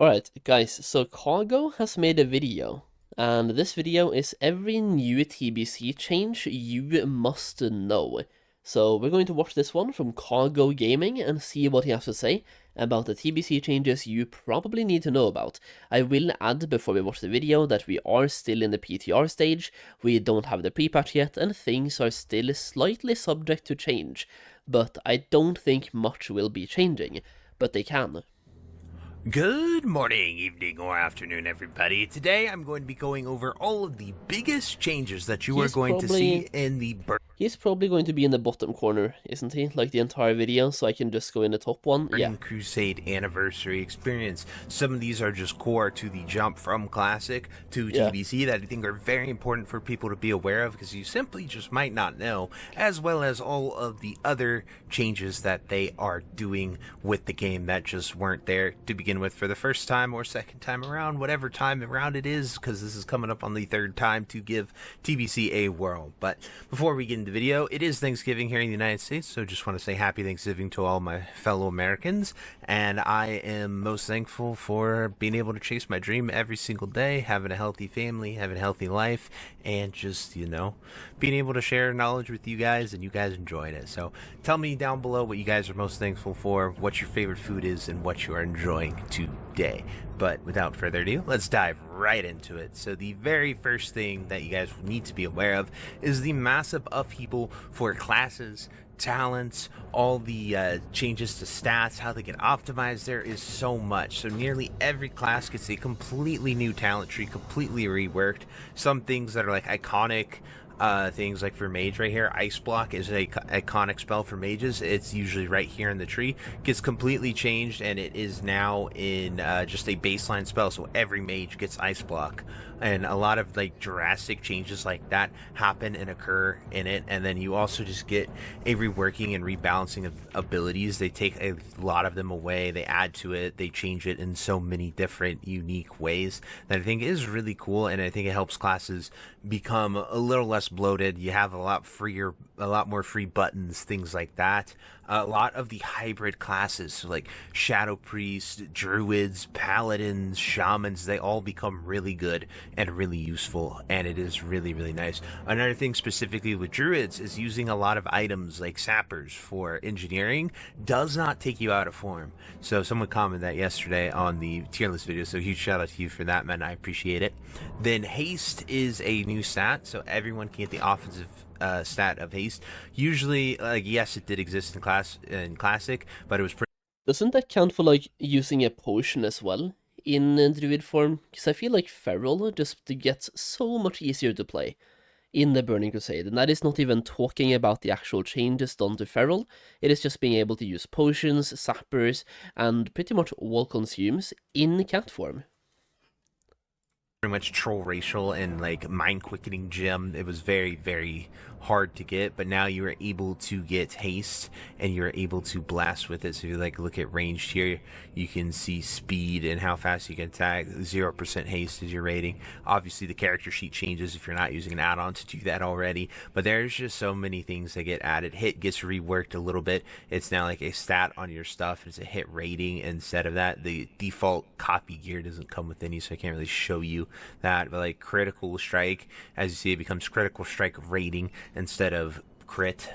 Alright, guys, so Cargo has made a video, and this video is every new TBC change you must know. So we're going to watch this one from Cargo Gaming and see what he has to say about the TBC changes you probably need to know about. I will add before we watch the video that we are still in the PTR stage, we don't have the pre-patch yet, and things are still slightly subject to change, but I don't think much will be changing, but they can. Good morning, evening, or afternoon, everybody. Today I'm going to be going over all of the biggest changes that you are going to see in the He's probably going to be in the bottom corner, isn't he? Like the entire video, so I can just go in the top one. Burning Crusade Anniversary experience. Some of these are just core to the jump from Classic to TBC that I think are very important for people to be aware of because you simply just might not know, as well as all of the other changes that they are doing with the game that just weren't there to begin with for the first time or second time around, whatever time around it is, because this is coming up on the third time to give TBC a whirl. But before we get into the video, it is Thanksgiving here in the United States, so just want to say happy Thanksgiving to all my fellow Americans, and I am most thankful for being able to chase my dream every single day, having a healthy family, having a healthy life, and just, you know, being able to share knowledge with you guys and you guys enjoying it. So tell me down below what you guys are most thankful for, what your favorite food is, and what you are enjoying today. But without further ado, let's dive right into it. So the very first thing that you guys need to be aware of is the massive upheaval for classes, talents, all the changes to stats, how they get optimized. There is so much. So nearly every class gets a completely new talent tree, completely reworked. Some things that are like iconic things, like for mage right here, ice block is a iconic spell for mages. It's usually right here in the tree, gets completely changed, and it is now in just a baseline spell, so every mage gets ice block. And a lot of like drastic changes like that happen and occur in it. And then you also just get a reworking and rebalancing of abilities. They take a lot of them away, they add to it, they change it in so many different unique ways that I think is really cool. And I think it helps classes become a little less bloated. You have a lot more free buttons, things like that. A lot of the hybrid classes, so like Shadow Priests, Druids, Paladins, Shamans, they all become really good and really useful, and it is really, really nice. Another thing specifically with Druids is using a lot of items like Sappers for engineering does not take you out of form. So someone commented that yesterday on the tier list video, so huge shout out to you for that, man. I appreciate it. Then Haste is a new stat, so everyone can get the offensive stat of haste. Usually, like, yes, it did exist in classic, but it was pretty. Doesn't that count for like using a potion as well in druid form? Because I feel like feral just gets so much easier to play in the Burning Crusade, and that is not even talking about the actual changes done to feral. It is just being able to use potions, sappers, and pretty much all consumes in cat form. Pretty much troll racial and like mind quickening gem. It was very, very hard to get, but now you are able to get haste and you're able to blast with it. So if you like look at ranged here, you can see speed and how fast you can attack. 0% haste is your rating. Obviously the character sheet changes if you're not using an add-on to do that already, but there's just so many things that get added. Hit gets reworked a little bit. It's now like a stat on your stuff. It's a hit rating instead of that. The default copy gear doesn't come with any, so I can't really show you that, but like critical strike, as you see, it becomes critical strike rating instead of crit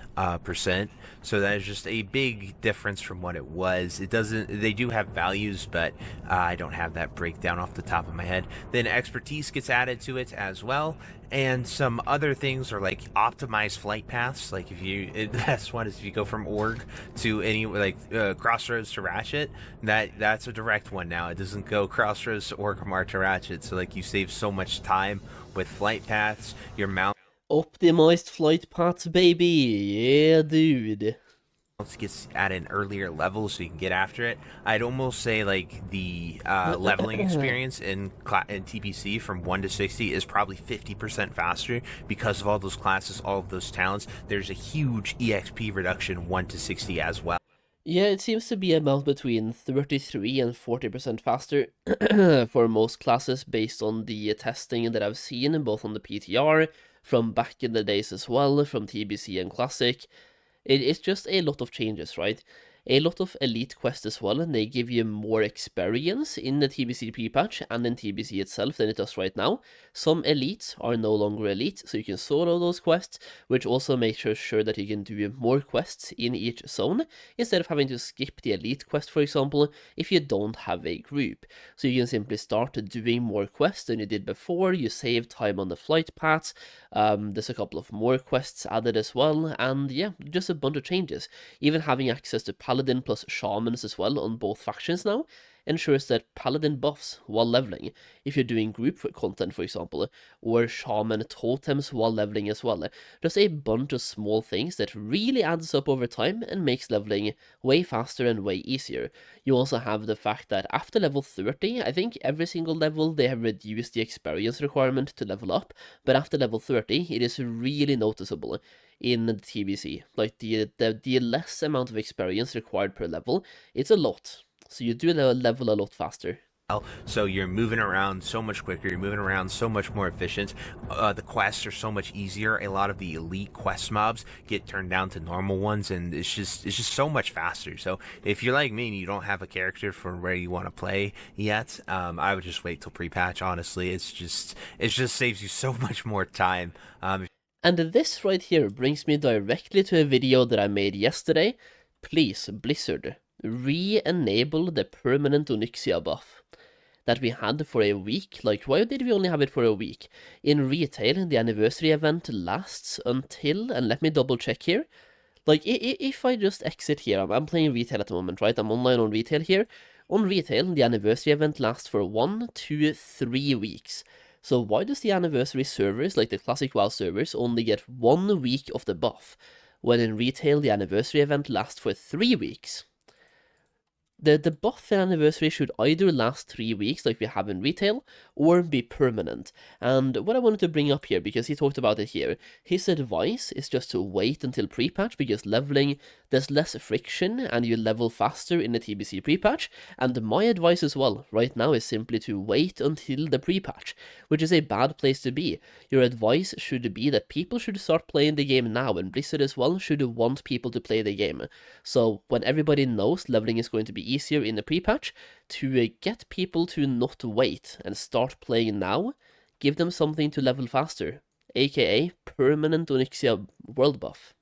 percent. So that is just a big difference from what it was. It doesn't, they do have values, but I don't have that breakdown off the top of my head. Then expertise gets added to it as well, and some other things are like optimized flight paths. Like if you, the best one is if you go from org to any like crossroads to ratchet, that's a direct one now. It doesn't go crossroads to org to ratchet, so like you save so much time with flight paths. Your mount Optimized flight paths, baby. Yeah, dude. gets at an earlier level, so you can get after it. I'd almost say like the leveling experience in TBC from 1 to 60 is probably 50% faster because of all those classes, all of those talents. There's a huge EXP reduction 1 to 60 as well. Yeah, it seems to be about between 33 and 40% faster for most classes based on the testing that I've seen, both on the PTR, from back in the days as well, from TBC and Classic. It's just a lot of changes, right? a lot of elite quests as well, and they give you more experience in the TBC pre-patch and in TBC itself than it does right now. Some elites are no longer elite, so you can solo those quests, which also makes sure that you can do more quests in each zone, instead of having to skip the elite quest, for example, if you don't have a group. So you can simply start doing more quests than you did before, you save time on the flight paths, there's a couple of more quests added as well, and yeah, just a bunch of changes. Even having access to Paladin plus Shamans as well on both factions now ensures that Paladin buffs while leveling, if you're doing group content for example, or Shaman totems while leveling as well. Just a bunch of small things that really adds up over time and makes leveling way faster and way easier. You also have the fact that after level 30, I think every single level they have reduced the experience requirement to level up, but after level 30 it is really noticeable in the TBC. Like the less amount of experience required per level, it's a lot. So you do level a lot faster. So you're moving around so much quicker, you're moving around so much more efficient. The quests are so much easier. A lot of the elite quest mobs get turned down to normal ones, and it's just so much faster. So if you're like me and you don't have a character for where you want to play yet, I would just wait till pre-patch. Honestly, it just saves you so much more time. And this right here brings me directly to a video that I made yesterday. Please, Blizzard, re-enable the permanent Onyxia buff that we had for a week. Like, why did we only have it for a week? In retail, the anniversary event lasts until, and let me double check here, like, if I just exit here, I'm playing retail at the moment, right? I'm online on retail here. On retail, the anniversary event lasts for 1 to 3 weeks. So why does the anniversary servers, like the classic WoW servers, only get 1 week of the buff, when in retail the anniversary event lasts for 3 weeks? The buff in anniversary should either last 3 weeks like we have in retail, or be permanent. And what I wanted to bring up here, because he talked about it here, his advice is just to wait until pre-patch, because leveling, there's less friction and you level faster in the TBC pre-patch. And my advice as well right now is simply to wait until the pre-patch, which is a bad place to be. Your advice should be that people should start playing the game now, and Blizzard as well should want people to play the game. So when everybody knows leveling is going to be easier in the pre-patch, to get people to not wait and start playing now, give them something to level faster, aka permanent Onyxia world buff.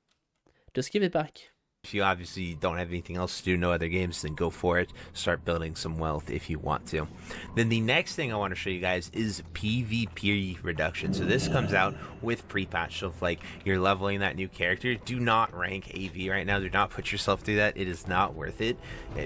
Just give it back. If you obviously don't have anything else to do, no other games, then go for it. Start building some wealth if you want to. Then the next thing I want to show you guys is PvP reduction. So this comes out with pre-patch. So if like you're leveling that new character, do not rank AV right now. Do not put yourself through that. It is not worth it,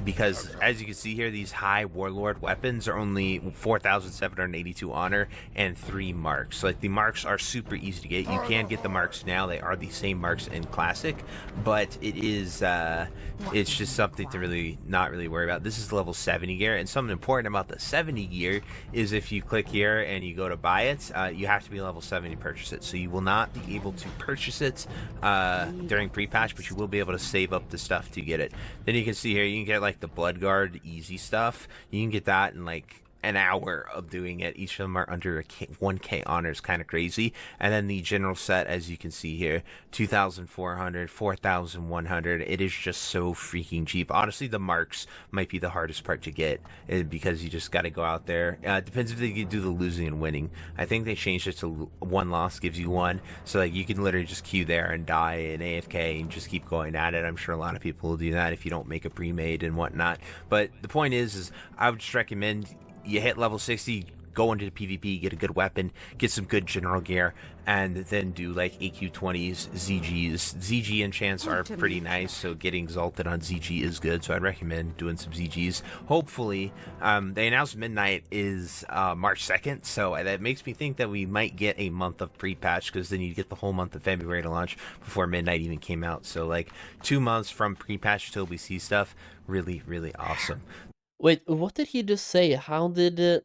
because as you can see here, these high warlord weapons are only 4,782 honor and 3 marks. So like the marks are super easy to get. You can get the marks now. They are the same marks in Classic, but it is it's just something to not really worry about. This is level 70 gear, and something important about the 70 gear is if you click here and you go to buy it, you have to be level 70 to purchase it. So you will not be able to purchase it during pre-patch, but you will be able to save up the stuff to get it. Then you can see here, you can get like the Blood Guard easy stuff. You can get that in like an hour of doing it. Each of them are under 1k honors, kind of crazy. And then the general set, as you can see here, 2,400, 4,100. It is just so freaking cheap. Honestly, the marks might be the hardest part to get, because you just got to go out there. Depends if they do the losing and winning. I think they changed it to 1 loss gives you 1, so like you can literally just queue there and die in AFK and just keep going at it. I'm sure a lot of people will do that if you don't make a pre-made and whatnot. But the point is I would just recommend you hit level 60, go into the PvP, get a good weapon, get some good general gear, and then do like AQ20s, ZGs. ZG enchants are pretty nice, so getting exalted on ZG is good, so I'd recommend doing some ZGs. Hopefully, they announced midnight is March 2nd, so that makes me think that we might get a month of pre-patch, because then you get the whole month of February to launch before midnight even came out. So like 2 months from pre-patch till we see stuff. Really, really awesome. Wait, what did he just say? How did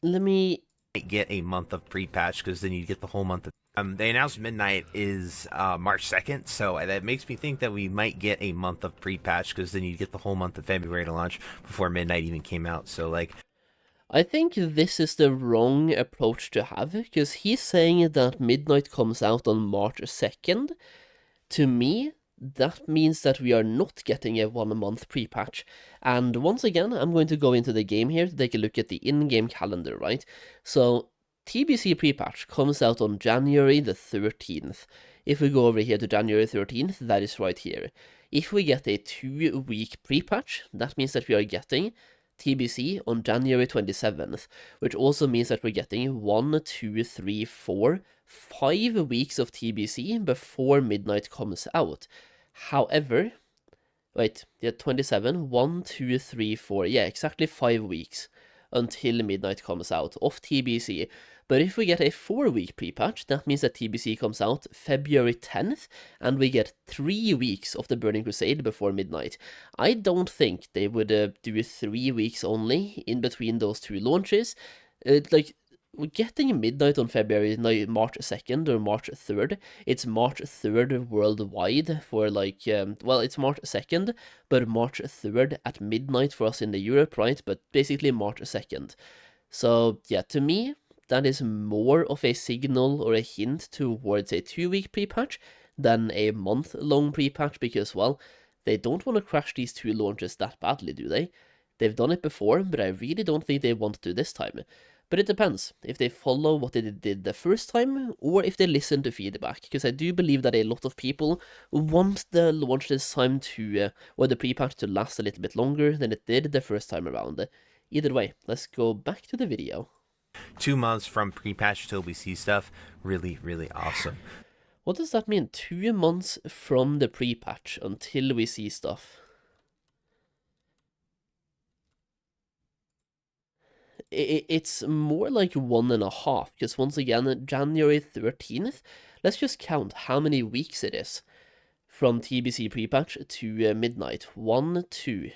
let me get a month of pre-patch, because then you get the whole month of they announced midnight is March 2nd, so that makes me think that we might get a month of pre-patch, because then you get the whole month of February to launch before midnight even came out. So like, I think this is the wrong approach to have, because he's saying that midnight comes out on March 2nd. To me, that means that we are not getting a 1 month pre-patch. And once again, I'm going to go into the game here to take a look at the in-game calendar, right? So TBC pre-patch comes out on January the 13th. If we go over here to January 13th, that is right here. If we get a 2-week pre-patch, that means that we are getting TBC on January 27th, which also means that we're getting 1, 2, 3, 4, 5 weeks of TBC before midnight comes out. However, wait, yeah, 27, 1, 2, 3, 4, yeah, exactly 5 weeks until midnight comes out of TBC. But if we get a 4-week pre-patch, that means that TBC comes out February 10th, and we get 3 weeks of the Burning Crusade before midnight. I don't think they would do 3 weeks only in between those two launches. Like, we're getting midnight on February, now March 2nd or March 3rd. It's March 3rd worldwide for like, well, it's March 2nd, but March 3rd at midnight for us in the Europe, right? But basically March 2nd. So, yeah, to me, that is more of a signal or a hint towards a 2-week pre-patch than a month-long pre-patch, because, well, they don't want to crash these two launches that badly, do they? They've done it before, but I really don't think they want to this time. But it depends if they follow what they did the first time, or if they listen to feedback, because I do believe that a lot of people want the launch this time to, or the pre-patch to last a little bit longer than it did the first time around. Either way, let's go back to the video. 2 months from pre-patch till we see stuff. Really, really awesome. What does that mean? 2 months from the pre-patch until we see stuff. It's more like 1.5, because once again, January 13th, let's just count how many weeks it is from TBC pre-patch to midnight. 1, 2,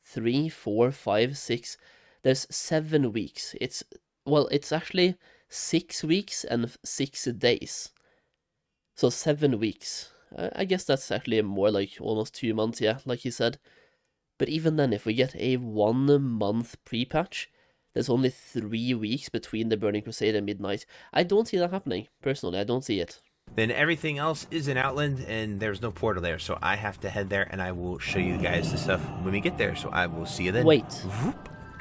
3, 4, 5, 6, there's 7 weeks. It's actually 6 weeks and 6 days. So 7 weeks. I guess that's actually more like almost 2 months, yeah, like you said. But even then, if we get a 1 month pre-patch, there's only 3 weeks between the Burning Crusade and midnight. I don't see that happening. Personally, I don't see it. Then everything else is in Outland, and there's no portal there, so I have to head there, and I will show you guys the stuff when we get there, so I will see you then. Wait.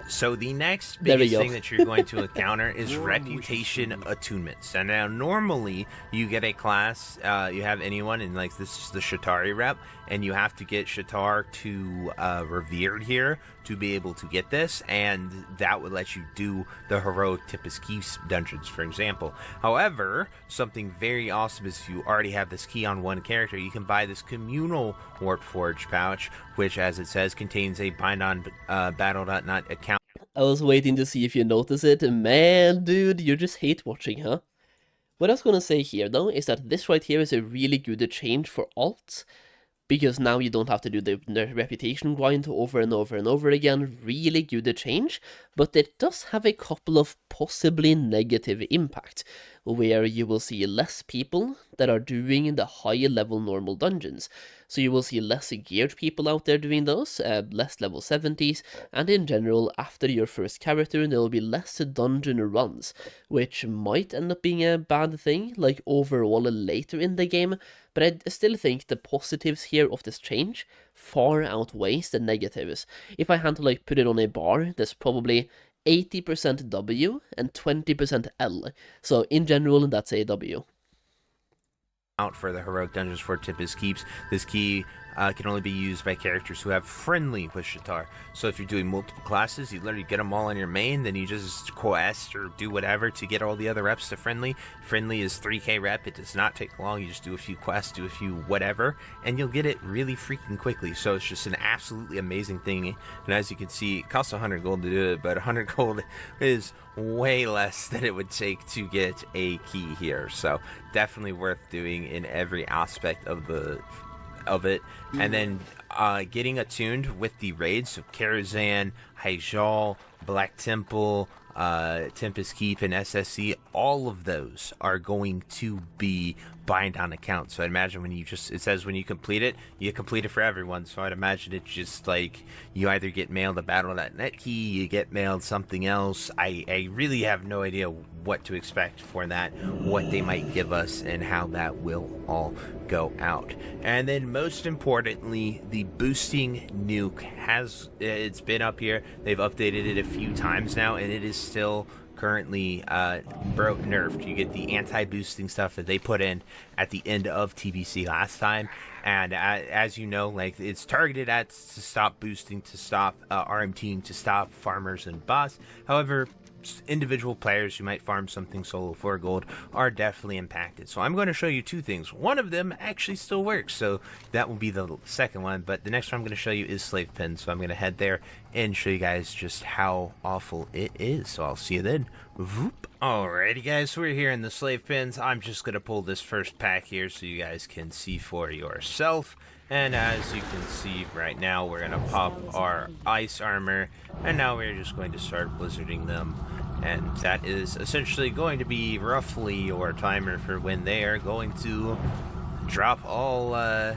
So the next biggest thing that you're going to encounter is reputation attunements. And now normally you get a class, you have anyone, and like this is the Shatari rep, and you have to get Shatar to revered here to be able to get this, and that would let you do the heroic Tempest Keys dungeons, for example. However, something very awesome is if you already have this key on one character, you can buy this communal Warp Forge pouch, which, as it says, contains a bind on battle.net account. I was waiting to see if you notice it. Man, dude, you just hate watching, huh? What I was gonna say here, though, is that this right here is a really good change for alts, because now you don't have to do the reputation grind over and over and over again. Really good change, but it does have a couple of possibly negative impacts, where you will see less people that are doing the high level normal dungeons. So you will see less geared people out there doing those, less level 70s, and in general, after your first character, there will be less dungeon runs, which might end up being a bad thing, like overall later in the game, but I still think the positives here of this change far outweighs the negatives. If I had to like put it on a bar, there's probably 80% W and 20% L, so in general, that's a W. Out for the heroic dungeons for Tempest Keeps. This key can only be used by characters who have friendly with Shatar. So if you're doing multiple classes, you literally get them all on your main, then you just quest or do whatever to get all the other reps to friendly. Friendly is 3k rep. It does not take long. You just do a few quests, do a few whatever, and you'll get it really freaking quickly. So it's just an absolutely amazing thing. And as you can see, it costs 100 gold to do it, but 100 gold is way less than it would take to get a key here. So definitely worth doing in every aspect of it. And then getting attuned with the raids, so Karazhan, Hyjal, Black Temple, Tempest Keep, and SSC, all of those are going to be bind on account. So I'd imagine when you just, it says when you complete it for everyone. So I'd imagine it's just like you either get mailed a Battle.net key, you get mailed something else. I really have no idea what to expect for that, what they might give us, and how that will all go out. And then most importantly, the boosting nuke it's been up here. They've updated it a few times now, and it is still currently nerfed. You get the anti-boosting stuff that they put in at the end of TBC last time, and as you know, like, it's targeted at to stop boosting, to stop RMTing, to stop farmers and boss. However, individual players who might farm something solo for gold are definitely impacted. So I'm going to show you two things. One of them actually still works, so that will be the second one, but the next one I'm going to show you is slave pins. So I'm going to head there and show you guys just how awful it is. So I'll see you then. Voop. Alrighty guys, so we're here in the slave pins. I'm just going to pull this first pack here so you guys can see for yourself. And as you can see right now, we're going to pop our ice armor, and now we're just going to start blizzarding them. And that is essentially going to be roughly your timer for when they are going to drop all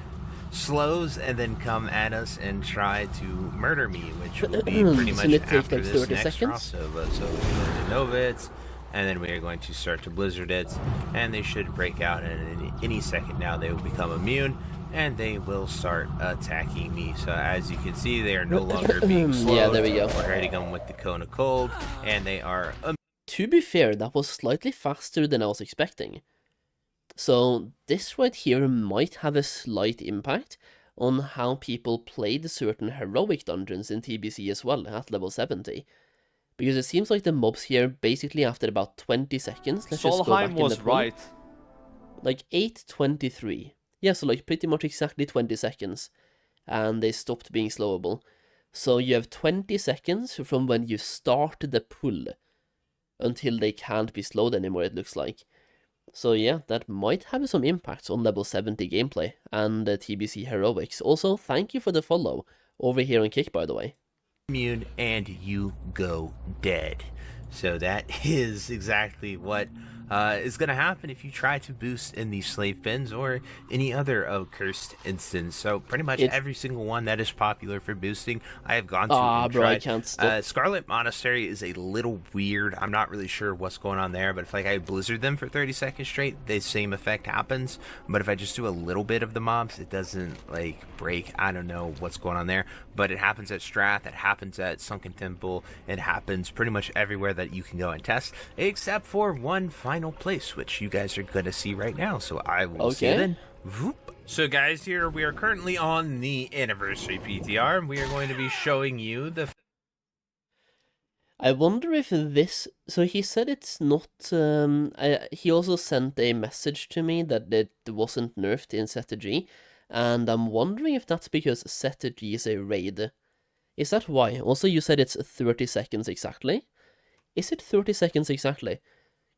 slows and then come at us and try to murder me, which will be pretty much after this next crossover. So we're going to Nova it, and then we are going to start to blizzard it, and they should break out, and any second now they will become immune, and they will start attacking me. So as you can see, they are no longer being slowed. Yeah, there we go. We're hitting them with the Cone of Cold, and they are... To be fair, that was slightly faster than I was expecting. So this right here might have a slight impact on how people played certain heroic dungeons in TBC as well at level 70. Because it seems like the mobs here, basically after about 20 seconds, let's just go back in the right. Like 8:23. Yeah, so like pretty much exactly 20 seconds. And they stopped being slowable. So you have 20 seconds from when you start the pull until they can't be slowed anymore, it looks like. So yeah, that might have some impacts on level 70 gameplay and TBC heroics. Also, thank you for the follow over here on Kick, by the way. Immune and you go dead. So that is exactly what is going to happen if you try to boost in these slave pins or any other cursed instance. So pretty much every single one that is popular for boosting, I have gone to and bro, tried. I can't stop. Scarlet Monastery is a little weird. I'm not really sure what's going on there, but if like I blizzard them for 30 seconds straight, the same effect happens. But if I just do a little bit of the mobs, it doesn't like break. I don't know what's going on there, but it happens at Strath, it happens at Sunken Temple, it happens pretty much everywhere that you can go and test, except for one final place, which you guys are going to see right now. So I will see you then. Voop. So guys, here we are currently on the anniversary PTR, and we are going to be showing you the... I wonder if this... So he said it's not... he also sent a message to me that it wasn't nerfed in Zeta G, and I'm wondering if that's because Zeta G is a raid. Is that why? Also, you said it's 30 seconds exactly. Is it 30 seconds exactly?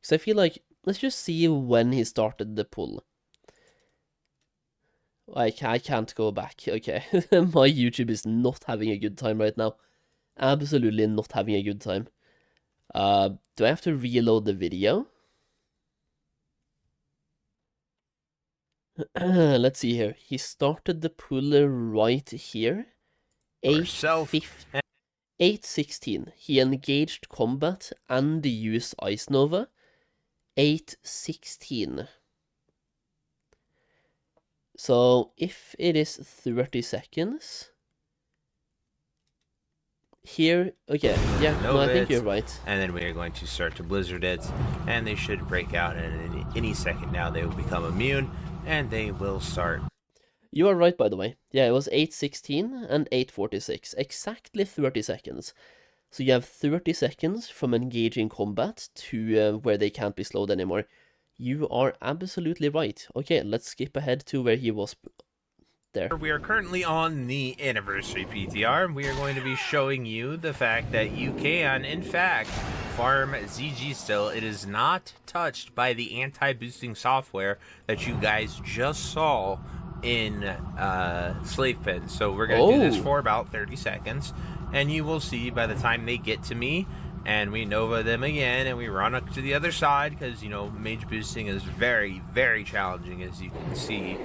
Because I feel like... Let's just see when he started the pull. I can't go back. Okay. My YouTube is not having a good time right now. Absolutely not having a good time. Do I have to reload the video? Let's see here. He started the pull right here. 8:16. He engaged combat and used Ice Nova. 8:16. So if it is 30 seconds here, okay, yeah, no, I think you're right. And then we are going to start to blizzard it, and they should break out, and any second now they will become immune, and they will start. You are right, by the way. Yeah, it was 8:16 and 8:46, exactly 30 seconds. So you have 30 seconds from engaging combat to where they can't be slowed anymore. You are absolutely right. Okay, let's skip ahead to where he was there. We are currently on the anniversary PTR, and we are going to be showing you the fact that you can, in fact, farm ZG still. It is not touched by the anti-boosting software that you guys just saw in slave pins. So we're going to do this for about 30 seconds. And you will see by the time they get to me, and we Nova them again, and we run up to the other side, because, you know, mage boosting is very, very challenging, as you can see.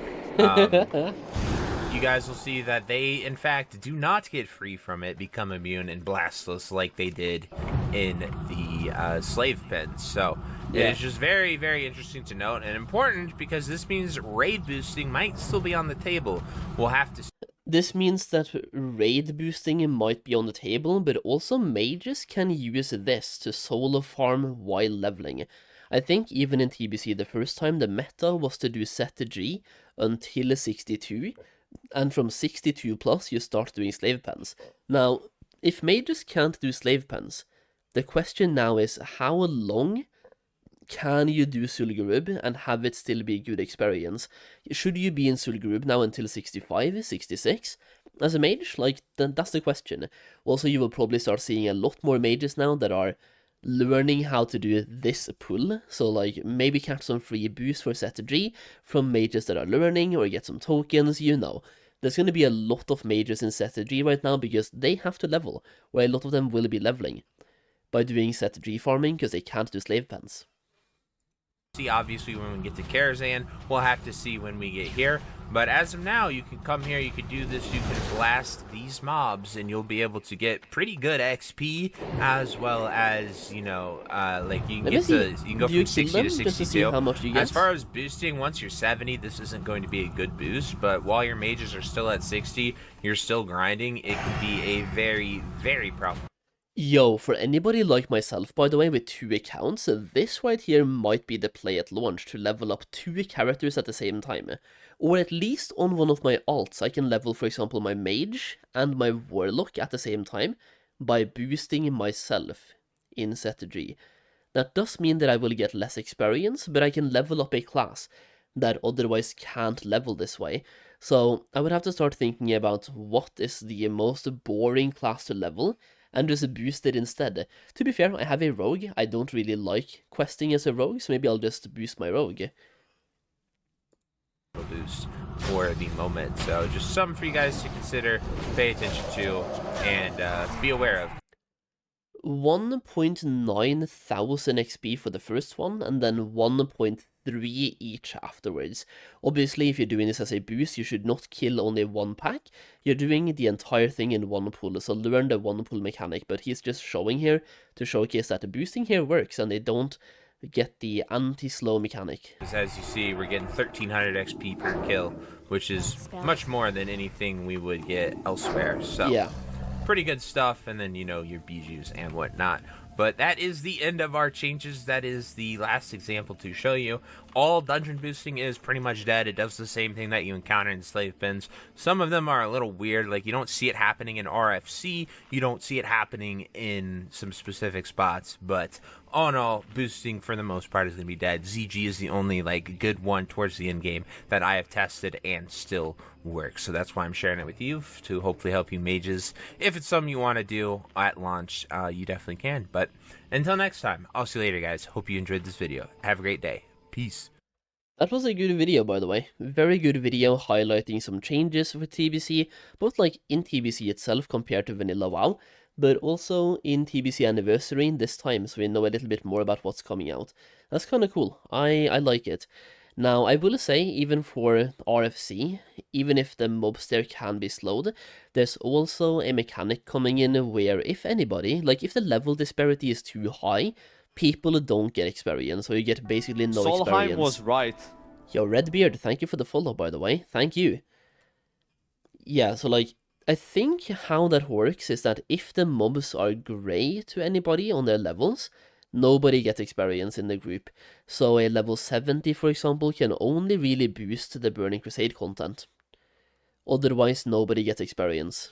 You guys will see that they, in fact, do not get free from it, become immune, and blastless like they did in the slave pens. So yeah. it is just very, very interesting to note, and important, because this means raid boosting might still be on the table. We'll have to see. This means that raid boosting might be on the table, but also mages can use this to solo farm while leveling. I think even in TBC the first time the meta was to do set to G until 62, and from 62 plus you start doing slave pens. Now, if mages can't do slave pens, the question now is how long can you do Sulgurub and have it still be a good experience? Should you be in Sulgurub now until 65, 66? As a mage, like, that's the question. Also, you will probably start seeing a lot more mages now that are learning how to do this pull. So, like, maybe catch some free boost for set G from mages that are learning, or get some tokens, you know. There's going to be a lot of mages in set G right now because they have to level, or a lot of them will be leveling by doing set G farming because they can't do slave pens. See, obviously, when we get to Karazhan, we'll have to see when we get here. But as of now, you can come here, you can do this, you can blast these mobs, and you'll be able to get pretty good XP, as well as, you know, like, you can go from 60 to 62. How much you get? As far as boosting, once you're 70, this isn't going to be a good boost, but while your mages are still at 60, you're still grinding, it can be a very, very problem. Yo, for anybody like myself, by the way, with 2 accounts, this right here might be the play at launch, to level up 2 characters at the same time. Or at least on one of my alts, I can level, for example, my mage and my warlock at the same time by boosting myself in set G. That does mean that I will get less experience, but I can level up a class that otherwise can't level this way. So I would have to start thinking about what is the most boring class to level, and just boost it instead. To be fair, I have a rogue. I don't really like questing as a rogue, so maybe I'll just boost my rogue. Boost for the moment. So just something for you guys to consider, pay attention to, and be aware of. 1.9 thousand XP for the first one, and then 1.3 each afterwards. Obviously, if you're doing this as a boost, you should not kill only one pack. You're doing the entire thing in one pull, so learn the one pull mechanic, but he's just showing here to showcase that the boosting here works, and they don't get the anti-slow mechanic. As you see, we're getting 1300 XP per kill, which is much more than anything we would get elsewhere, so yeah. Pretty good stuff, and then, you know, your bijus and whatnot. But that is the end of our changes. That is the last example to show you. All dungeon boosting is pretty much dead. It does the same thing that you encounter in slave pens. Some of them are a little weird, like you don't see it happening in RFC, you don't see it happening in some specific spots, but all in all, boosting for the most part is going to be dead. ZG is the only like good one towards the end game that I have tested and still works. So that's why I'm sharing it with you, to hopefully help you mages. If it's something you want to do at launch, you definitely can. But until next time, I'll see you later, guys. Hope you enjoyed this video. Have a great day. Peace. That was a good video, by the way. Very good video highlighting some changes with TBC, both like in TBC itself compared to Vanilla WoW, but also in TBC Anniversary this time, so we know a little bit more about what's coming out. That's kind of cool. I like it. Now, I will say, even for RFC, even if the mobs there can be slowed, there's also a mechanic coming in where if anybody, like if the level disparity is too high, people don't get experience, so you get basically no experience. Solheim was right. Yo, Redbeard, thank you for the follow, by the way. Thank you. Yeah, so like, I think how that works is that if the mobs are grey to anybody on their levels, nobody gets experience in the group. So a level 70, for example, can only really boost the Burning Crusade content. Otherwise, nobody gets experience.